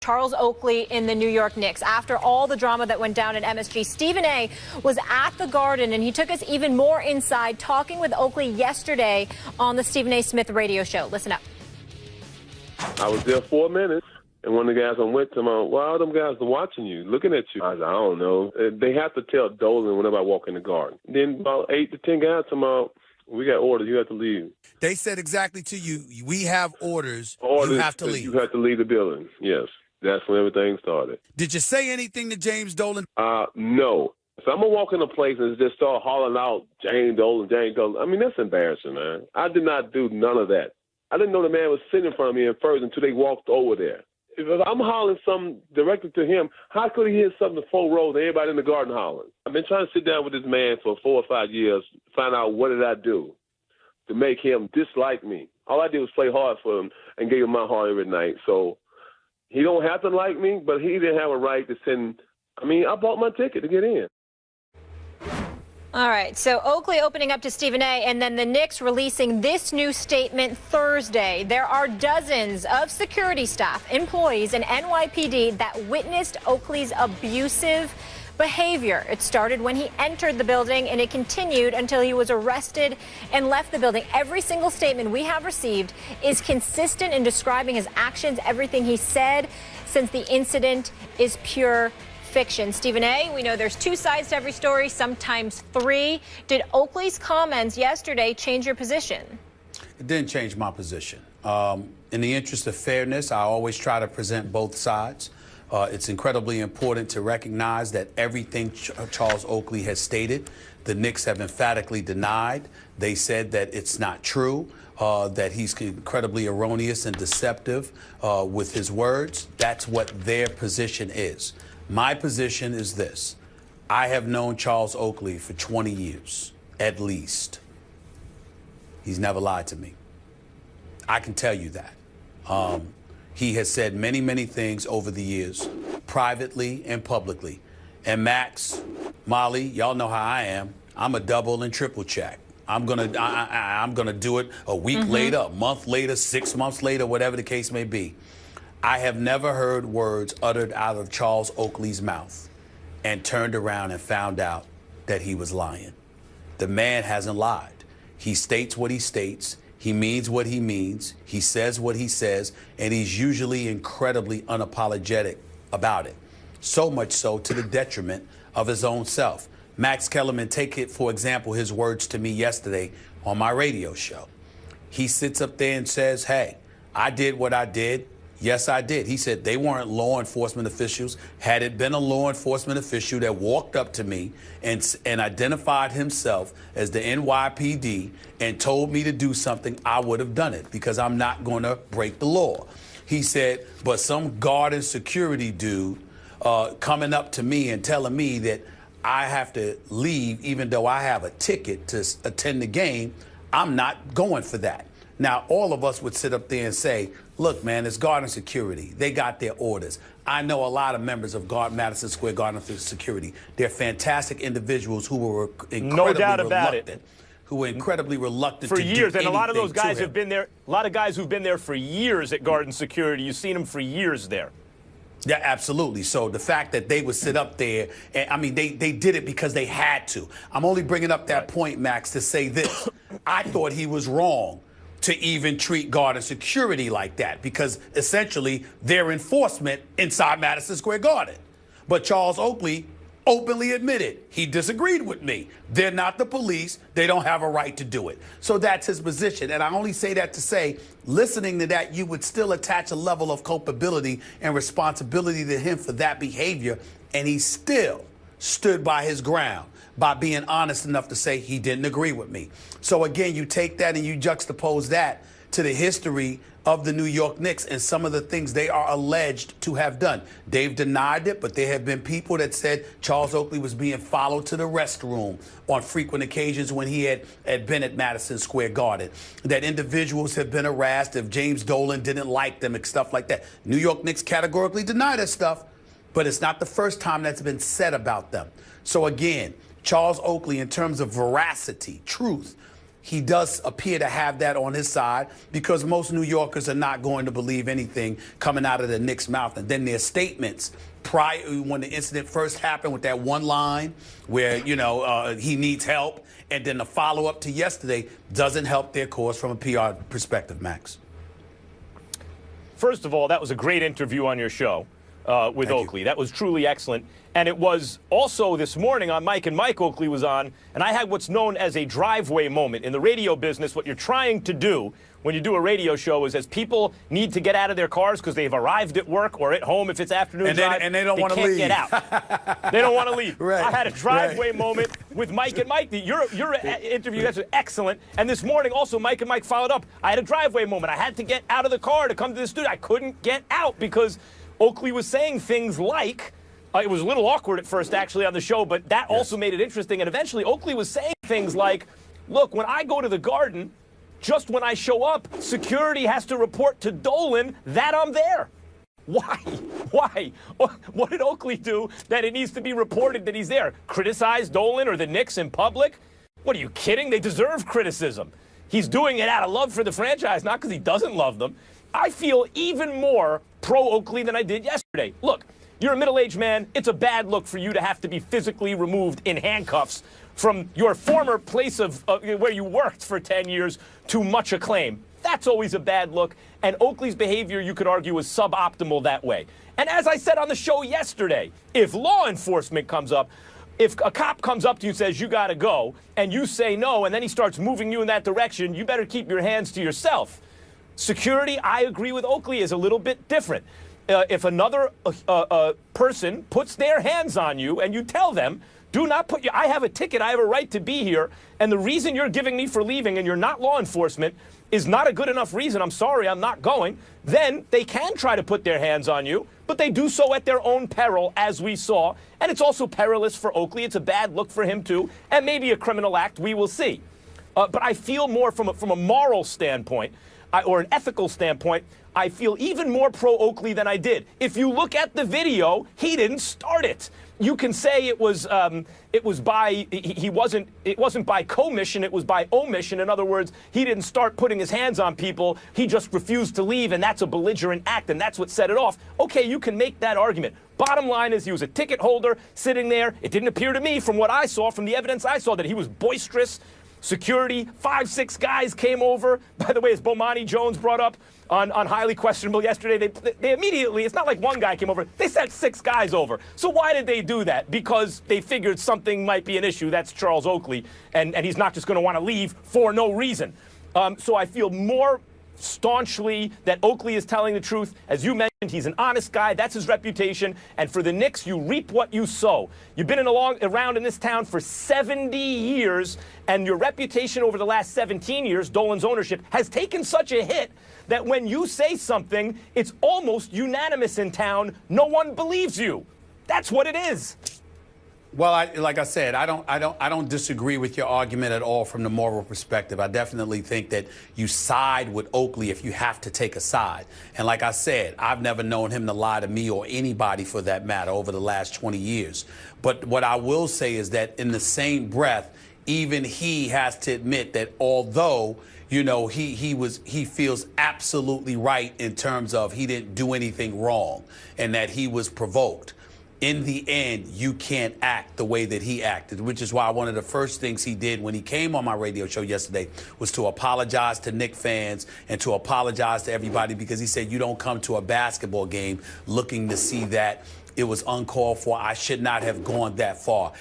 Charles Oakley in the New York Knicks. After all the drama that went down at MSG, Stephen A. was at the Garden, and he took us even more inside, talking with Oakley yesterday on the Stephen A. Smith radio show. Listen up. I was there 4 minutes, and one of the guys I'm with him, well, all them guys are watching you, looking at you. I said, I don't know. They have to tell Dolan whenever I walk in the Garden. Then about 8 to 10 guys come out. We got orders. You have to leave. They said exactly to you, we have orders. You have to leave. You have to leave the building, yes. That's when everything started. Did you say anything to James Dolan? No. So I'm going to walk in a place and just start hollering out, James Dolan, James Dolan. I mean, that's embarrassing, man. I did not do none of that. I didn't know the man was sitting in front of me at first until they walked over there. If I'm hollering something directed to him, how could he hear something to 4 rows and everybody in the Garden hollering? I've been trying to sit down with this man for 4 or 5 years, find out what did I do to make him dislike me. All I did was play hard for him and gave him my heart every night. So he don't have to like me, but he didn't have a right to send. I mean, I bought my ticket to get in. All right, so Oakley opening up to Stephen A., and then the Knicks releasing this new statement Thursday. There are dozens of security staff, employees, and NYPD that witnessed Oakley's abusive behavior. It started when he entered the building, and it continued until he was arrested and left the building. Every single statement we have received is consistent in describing his actions, everything he said, since the incident is pure fiction. Stephen A., we know there's 2 sides to every story, sometimes 3. Did Oakley's comments yesterday change your position? It didn't change my position. In the interest of fairness, I always try to present both sides. It's incredibly important to recognize that everything Charles Oakley has stated, the Knicks have emphatically denied. They said that it's not true, that he's incredibly erroneous and deceptive with his words. That's what their position is. My position is this. I have known Charles Oakley for 20 years, at least. He's never lied to me. I can tell you that. He has said many, many things over the years, privately and publicly. And Max, Molly, y'all know how I am. I'm a double and triple check. I'm gonna do it a week later, a month later, 6 months later, whatever the case may be. I have never heard words uttered out of Charles Oakley's mouth and turned around and found out that he was lying. The man hasn't lied. He states what he states. He means what he means. He says what he says, and he's usually incredibly unapologetic about it. So much so to the detriment of his own self. Max Kellerman, take it, for example, his words to me yesterday on my radio show. He sits up there and says, hey, I did what I did. Yes, I did. He said they weren't law enforcement officials. Had it been a law enforcement official that walked up to me and identified himself as the NYPD and told me to do something, I would have done it because I'm not going to break the law. He said, but some guard and security dude coming up to me and telling me that I have to leave even though I have a ticket to attend the game, I'm not going for that. Now, all of us would sit up there and say, look, man, it's Guard and Security. They got their orders. I know a lot of members of Madison Square Garden Security. They're fantastic individuals who were incredibly reluctant. Who were incredibly reluctant for to years, do and a lot of those guys him. have been there. A lot of guys who've been there for years at Garden Security. You've seen them for years there. Yeah, absolutely. So the fact that they would sit up there, and I mean, they did it because they had to. I'm only bringing up that point, Max, to say this. I thought he was wrong to even treat Guard and Security like that because essentially they're enforcement inside Madison Square Garden. But Charles Oakley openly admitted he disagreed with me. They're not the police. They don't have a right to do it. So that's his position. And I only say that to say, listening to that, you would still attach a level of culpability and responsibility to him for that behavior. And he still stood by his ground by being honest enough to say he didn't agree with me. So again, you take that and you juxtapose that to the history of the New York Knicks and some of the things they are alleged to have done. They've denied it, but there have been people that said Charles Oakley was being followed to the restroom on frequent occasions when he had been at Madison Square Garden, that individuals have been harassed if James Dolan didn't like them and stuff like that. New York Knicks categorically deny that stuff, but it's not the first time that's been said about them. So again, Charles Oakley, in terms of veracity, truth, he does appear to have that on his side because most New Yorkers are not going to believe anything coming out of the Knicks' mouth. And then their statements prior, when the incident first happened with that one line where, he needs help, and then the follow-up to yesterday doesn't help their cause from a PR perspective, Max. First of all, that was a great interview on your show with Oakley. That was truly excellent. And it was also this morning on Mike and Mike Oakley was on, and I had what's known as a driveway moment. In the radio business, what you're trying to do when you do a radio show is as people need to get out of their cars because they've arrived at work or at home if it's afternoon drive, and they don't want to leave. They can't get out. They don't want to leave. Right. I had a driveway moment with Mike and Mike. Your interview guys was excellent. And this morning also Mike and Mike followed up. I had a driveway moment. I had to get out of the car to come to the studio. I couldn't get out because Oakley was saying things like, it was a little awkward at first, actually, on the show, but that also made it interesting. And eventually, Oakley was saying things like, look, when I go to the Garden, just when I show up, security has to report to Dolan that I'm there. Why? Why? What did Oakley do that it needs to be reported that he's there? Criticize Dolan or the Knicks in public? What, are you kidding? They deserve criticism. He's doing it out of love for the franchise, not because he doesn't love them. I feel even more pro-Oakley than I did yesterday. Look, you're a middle-aged man. It's a bad look for you to have to be physically removed in handcuffs from your former place of where you worked for 10 years to much acclaim. That's always a bad look. And Oakley's behavior, you could argue, was suboptimal that way. And as I said on the show yesterday, if law enforcement comes up, if a cop comes up to you and says, you got to go, and you say no, and then he starts moving you in that direction, you better keep your hands to yourself. Security, I agree with Oakley, is a little bit different. If another person puts their hands on you and you tell them, do not put you, I have a ticket, I have a right to be here, and the reason you're giving me for leaving and you're not law enforcement is not a good enough reason, I'm sorry, I'm not going, then they can try to put their hands on you, but they do so at their own peril, as we saw, and it's also perilous for Oakley. It's a bad look for him, too, and maybe a criminal act, we will see. But I feel more from a moral standpoint, or an ethical standpoint, I feel even more pro-Oakley than I did. If you look at the video, he didn't start it. You can say it wasn't by commission, it was by omission. In other words, he didn't start putting his hands on people. He just refused to leave, and that's a belligerent act, and that's what set it off. Okay, you can make that argument. Bottom line is he was a ticket holder sitting there. It didn't appear to me from what I saw, from the evidence I saw, that he was boisterous. Security, 5-6 guys came over. By the way, as Bomani Jones brought up on Highly Questionable yesterday, they immediately, it's not like one guy came over, they sent 6 guys over. So why did they do that? Because they figured something might be an issue. That's Charles Oakley, and he's not just going to want to leave for no reason. So I feel more staunchly that Oakley is telling the truth. As you mentioned, he's an honest guy. That's his reputation. And for the Knicks, you reap what you sow. You've been around in this town for 70 years, and your reputation over the last 17 years, Dolan's ownership, has taken such a hit that when you say something, it's almost unanimous in town. No one believes you. That's what it is. Well, like I said, I don't disagree with your argument at all from the moral perspective. I definitely think that you side with Oakley if you have to take a side. And like I said, I've never known him to lie to me or anybody for that matter over the last 20 years. But what I will say is that in the same breath, even he has to admit that although, he feels absolutely right in terms of he didn't do anything wrong and that he was provoked. In the end, you can't act the way that he acted, which is why one of the first things he did when he came on my radio show yesterday was to apologize to Knicks fans and to apologize to everybody, because he said, you don't come to a basketball game looking to see that it was uncalled for. I should not have gone that far.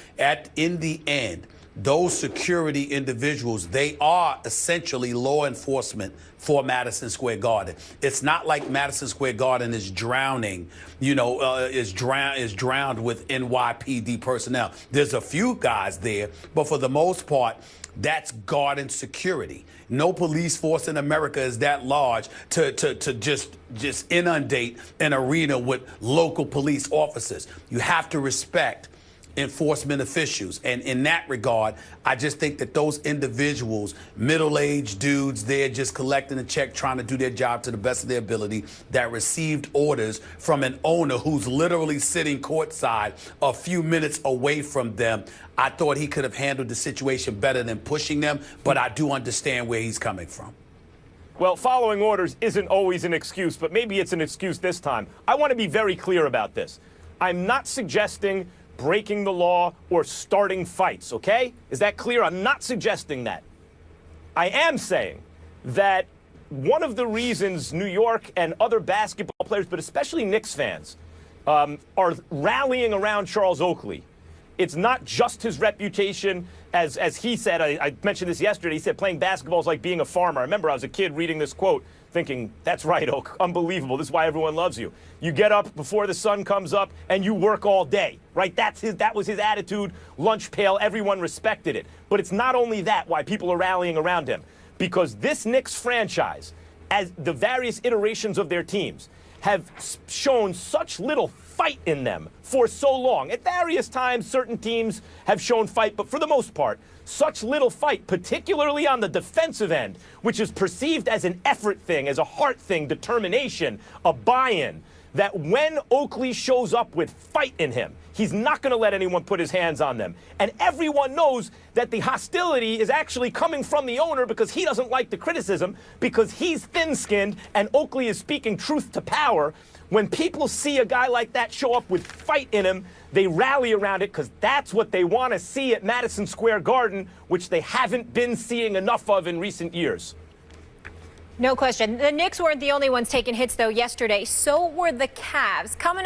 In the end, those security individuals, they are essentially law enforcement for Madison Square Garden. It's not like Madison Square Garden is drowning, is drowned with NYPD personnel. There's a few guys there, but for the most part, that's Garden security. No police force in America is that large to just inundate an arena with local police officers. You have to respect enforcement officials. And in that regard, I just think that those individuals, middle-aged dudes, they're just collecting a check, trying to do their job to the best of their ability, that received orders from an owner who's literally sitting courtside a few minutes away from them. I thought he could have handled the situation better than pushing them, but I do understand where he's coming from. Well, following orders isn't always an excuse, but maybe it's an excuse this time. I want to be very clear about this. I'm not suggesting breaking the law or starting fights, okay? Is that clear? I'm not suggesting that. I am saying that one of the reasons New York and other basketball players, but especially Knicks fans, are rallying around Charles Oakley. It's not just his reputation, as he said, I mentioned this yesterday, he said playing basketball is like being a farmer. I remember I was a kid reading this quote, thinking, that's right, Oak, unbelievable, this is why everyone loves you. You get up before the sun comes up and you work all day, right? That was his attitude, lunch pail, everyone respected it. But it's not only that why people are rallying around him, because this Knicks franchise, as the various iterations of their teams, have shown such little fight in them for so long. At various times, certain teams have shown fight, but for the most part, such little fight, particularly on the defensive end, which is perceived as an effort thing, as a heart thing, determination, a buy-in, that when Oakley shows up with fight in him, he's not going to let anyone put his hands on them. And everyone knows that the hostility is actually coming from the owner because he doesn't like the criticism, because he's thin-skinned and Oakley is speaking truth to power. When people see a guy like that show up with fight in him, they rally around it because that's what they want to see at Madison Square Garden, which they haven't been seeing enough of in recent years. No question. The Knicks weren't the only ones taking hits, though, yesterday. So were the Cavs. Coming